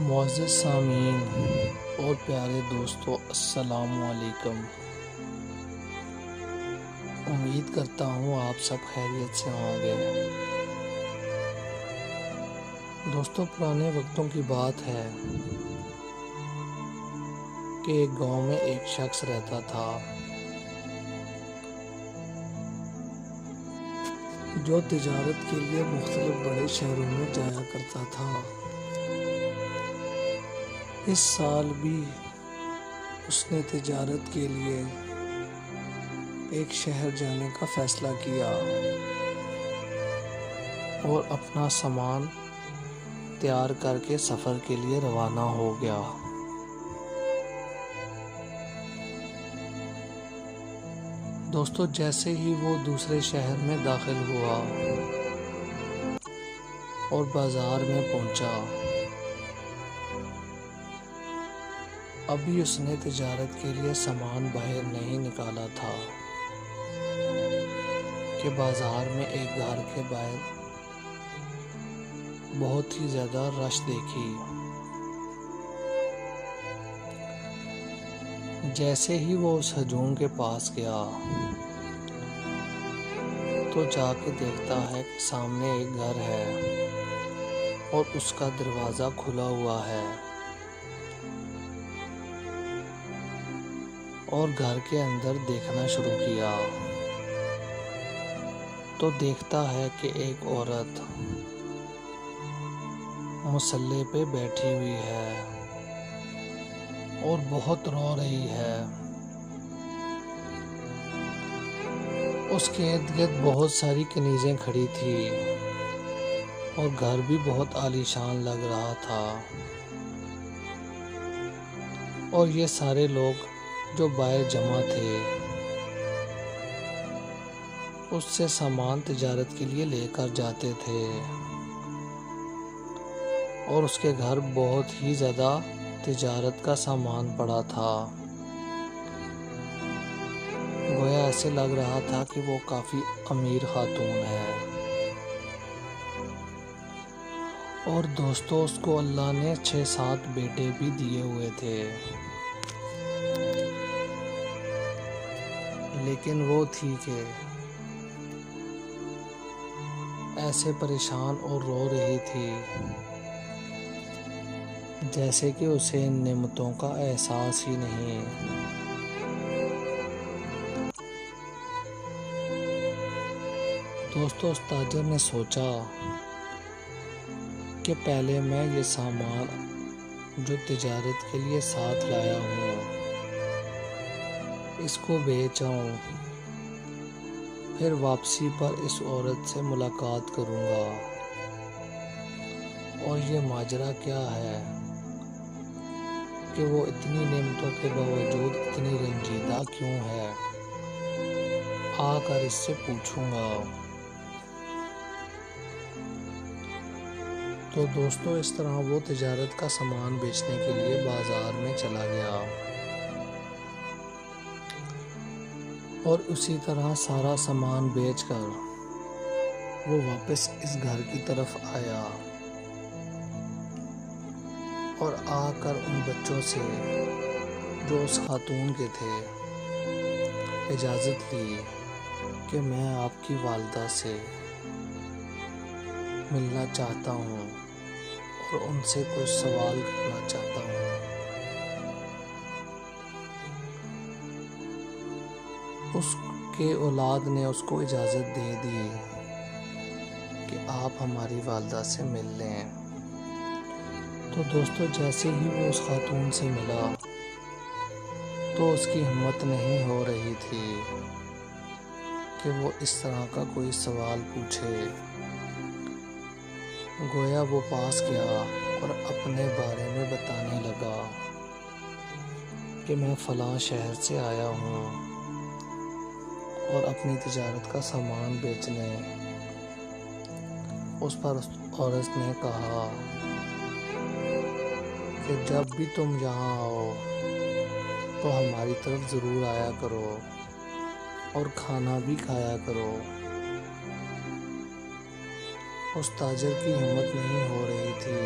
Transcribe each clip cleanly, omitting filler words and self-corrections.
معزز سامعین اور پیارے دوستو، السلام علیکم۔ امید کرتا ہوں آپ سب خیریت سے ہوں گے۔ دوستو، پرانے وقتوں کی بات ہے کہ ایک گاؤں میں ایک شخص رہتا تھا جو تجارت کے لیے مختلف بڑے شہروں میں جایا کرتا تھا۔ اس سال بھی اس نے تجارت کے لیے ایک شہر جانے کا فیصلہ کیا اور اپنا سامان تیار کر کے سفر کے لیے روانہ ہو گیا۔ دوستو، جیسے ہی وہ دوسرے شہر میں داخل ہوا اور بازار میں پہنچا، ابھی اس نے تجارت کے لیے سامان باہر نہیں نکالا تھا کہ بازار میں ایک گھر کے باہر بہت ہی زیادہ رش دیکھی۔ جیسے ہی وہ اس ہجوم کے پاس گیا تو جا کے دیکھتا ہے کہ سامنے ایک گھر ہے اور اس کا دروازہ کھلا ہوا ہے، اور گھر کے اندر دیکھنا شروع کیا تو دیکھتا ہے کہ ایک عورت مصلے پہ بیٹھی ہوئی ہے اور بہت رو رہی ہے۔ اس کے ارد گرد بہت ساری کنیزیں کھڑی تھی اور گھر بھی بہت عالیشان لگ رہا تھا، اور یہ سارے لوگ جو باہر جمع تھے اس سے سامان تجارت کے لیے لے کر جاتے تھے، اور اس کے گھر بہت ہی زیادہ تجارت کا سامان پڑا تھا۔ گویا ایسے لگ رہا تھا کہ وہ کافی امیر خاتون ہے۔ اور دوستو، اس کو اللہ نے 6-7 بیٹے بھی دیے ہوئے تھے، لیکن وہ تھی کہ ایسے پریشان اور رو رہی تھی جیسے کہ اسے ان نعمتوں کا احساس ہی نہیں۔ دوستو، اس تاجر نے سوچا کہ پہلے میں یہ سامان جو تجارت کے لیے ساتھ لایا ہوں اس کو بیچ آؤں، پھر واپسی پر اس عورت سے ملاقات کروں گا اور یہ ماجرا کیا ہے کہ وہ اتنی نعمتوں کے باوجود اتنی رنجیدہ کیوں ہے، آ کر اس سے پوچھوں گا۔ تو دوستو، اس طرح وہ تجارت کا سامان بیچنے کے لیے بازار میں چلا گیا اور اسی طرح سارا سامان بیچ کر وہ واپس اس گھر کی طرف آیا اور آ کر ان بچوں سے جو اس خاتون کے تھے اجازت لی کہ میں آپ کی والدہ سے ملنا چاہتا ہوں اور ان سے کچھ سوال کرنا چاہتا ہوں۔ اس کے اولاد نے اس کو اجازت دے دی کہ آپ ہماری والدہ سے مل لیں۔ تو دوستو، جیسے ہی وہ اس خاتون سے ملا تو اس کی ہمت نہیں ہو رہی تھی کہ وہ اس طرح کا کوئی سوال پوچھے۔ گویا وہ پاس گیا اور اپنے بارے میں بتانے لگا کہ میں فلاں شہر سے آیا ہوں اور اپنی تجارت کا سامان بیچنے۔ اس پر اس عورت نے کہا کہ جب بھی تم یہاں آؤ تو ہماری طرف ضرور آیا کرو اور کھانا بھی کھایا کرو۔ اس تاجر کی ہمت نہیں ہو رہی تھی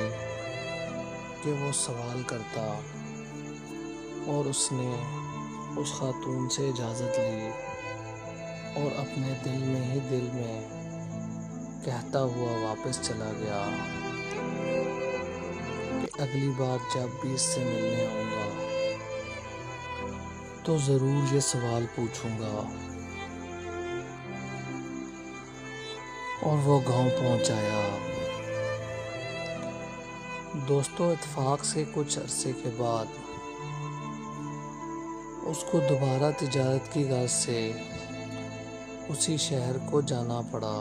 کہ وہ سوال کرتا، اور اس نے اس خاتون سے اجازت لی اور اپنے دل میں ہی دل میں کہتا ہوا واپس چلا گیا کہ اگلی بار جب بھی اس سے ملنے آؤں گا تو ضرور یہ سوال پوچھوں گا۔ اور وہ گاؤں پہنچ آیا۔ دوستوں، اتفاق سے کچھ عرصے کے بعد اس کو دوبارہ تجارت کی غرض سے اسی شہر کو جانا پڑا۔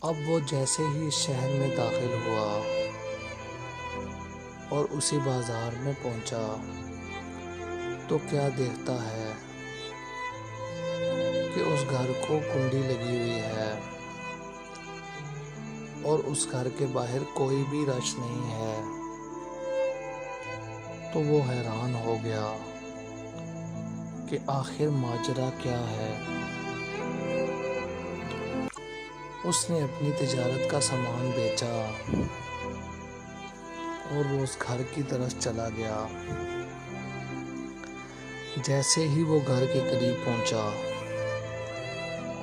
اب وہ جیسے ہی اس شہر میں داخل ہوا اور اسی بازار میں پہنچا تو کیا دیکھتا ہے کہ اس گھر کو کنڈی لگی ہوئی ہے اور اس گھر کے باہر کوئی بھی رش نہیں ہے۔ تو وہ حیران ہو گیا کہ آخر ماجرا کیا ہے۔ اس نے اپنی تجارت کا سامان بیچا اور وہ اس گھر کی طرف چلا گیا۔ جیسے ہی وہ گھر کے قریب پہنچا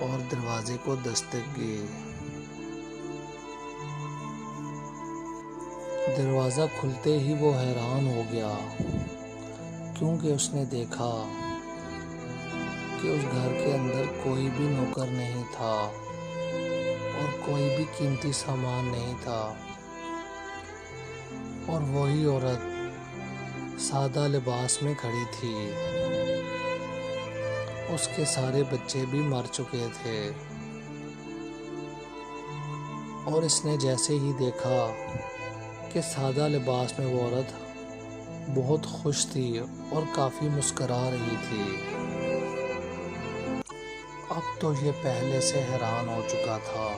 اور دروازے کو دستک دی، دروازہ کھلتے ہی وہ حیران ہو گیا، کیونکہ اس نے دیکھا کہ اس گھر کے اندر کوئی بھی نوکر نہیں تھا اور کوئی بھی قیمتی سامان نہیں تھا، اور وہی عورت سادہ لباس میں کھڑی تھی۔ اس کے سارے بچے بھی مر چکے تھے، اور اس نے جیسے ہی دیکھا کہ سادہ لباس میں وہ عورت بہت خوش تھی اور کافی مسکرا رہی تھی، اب تو یہ پہلے سے حیران ہو چکا تھا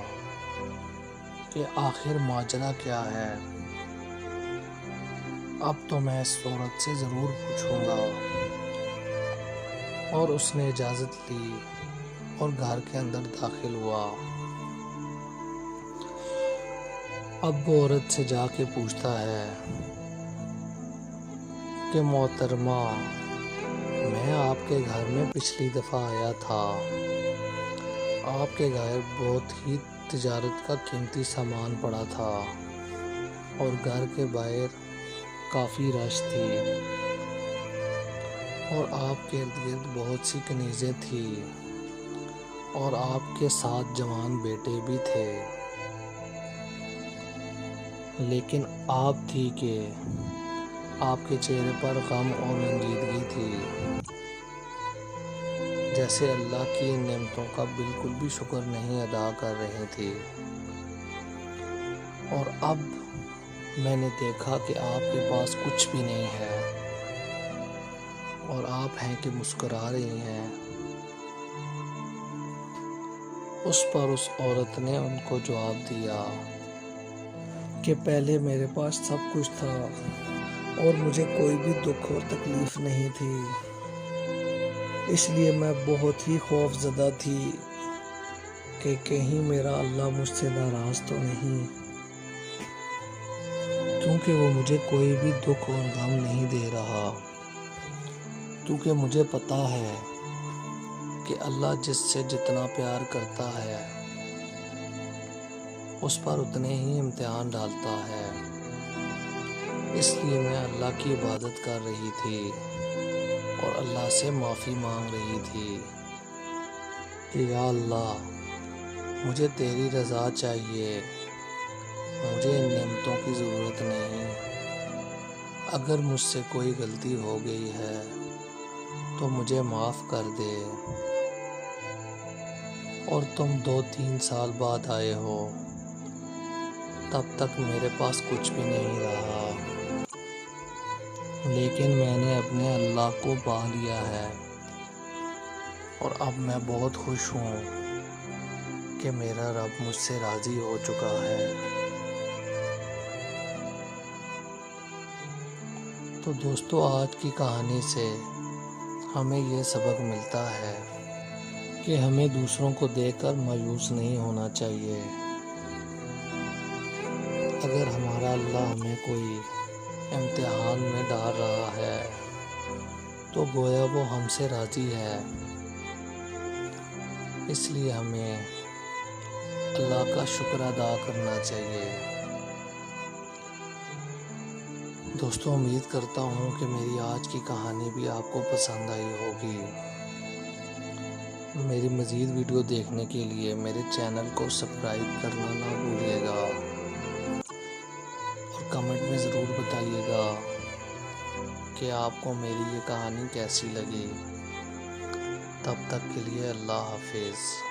کہ آخر ماجرا کیا ہے۔ اب تو میں اس عورت سے ضرور پوچھوں گا، اور اس نے اجازت لی اور گھر کے اندر داخل ہوا۔ اب وہ عورت سے جا کے پوچھتا ہے کہ محترمہ، میں آپ کے گھر میں پچھلی دفعہ آیا تھا، آپ کے گھر بہت ہی تجارت کا قیمتی سامان پڑا تھا اور گھر کے باہر کافی رش تھی، اور آپ کے ارد گرد بہت سی کنیزیں تھیں، اور آپ کے 7 جوان بیٹے بھی تھے، لیکن آپ تھی کہ آپ کے چہرے پر غم اور رنجیدگی تھی، جیسے اللہ کی نعمتوں کا بالکل بھی شکر نہیں ادا کر رہی تھی۔ اور اب میں نے دیکھا کہ آپ کے پاس کچھ بھی نہیں ہے، اور آپ ہیں کہ مسکرا رہی ہیں۔ اس پر اس عورت نے ان کو جواب دیا کہ پہلے میرے پاس سب کچھ تھا اور مجھے کوئی بھی دکھ اور تکلیف نہیں تھی، اس لیے میں بہت ہی خوف زدہ تھی کہ کہیں میرا اللہ مجھ سے ناراض تو نہیں، کیونکہ وہ مجھے کوئی بھی دکھ اور غم نہیں دے رہا، کیونکہ مجھے پتا ہے کہ اللہ جس سے جتنا پیار کرتا ہے اس پر اتنے ہی امتحان ڈالتا ہے۔ اس لیے میں اللہ کی عبادت کر رہی تھی اور اللہ سے معافی مانگ رہی تھی کہ یا اللہ، مجھے تیری رضا چاہیے، مجھے ان نعمتوں کی ضرورت نہیں، اگر مجھ سے کوئی غلطی ہو گئی ہے تو مجھے معاف کر دے۔ اور تم 2-3 سال بعد آئے ہو، تب تک میرے پاس کچھ بھی نہیں رہا، لیکن میں نے اپنے اللہ کو پا لیا ہے، اور اب میں بہت خوش ہوں کہ میرا رب مجھ سے راضی ہو چکا ہے۔ تو دوستو، آج کی کہانی سے ہمیں یہ سبق ملتا ہے کہ ہمیں دوسروں کو دیکھ کر مایوس نہیں ہونا چاہیے، اگر ہمارا اللہ ہمیں کوئی امتحان میں ڈال رہا ہے تو گویا وہ ہم سے راضی ہے، اس لیے ہمیں اللہ کا شکر ادا کرنا چاہیے۔ دوستوں، امید کرتا ہوں کہ میری آج کی کہانی بھی آپ کو پسند آئی ہوگی۔ میری مزید ویڈیو دیکھنے کے لیے میرے چینل کو سبسکرائب کرنا نہ بھولیے گا اور کمنٹ میں ضرور بتائیے گا کہ آپ کو میری یہ کہانی کیسی لگی۔ تب تک کے لیے اللہ حافظ۔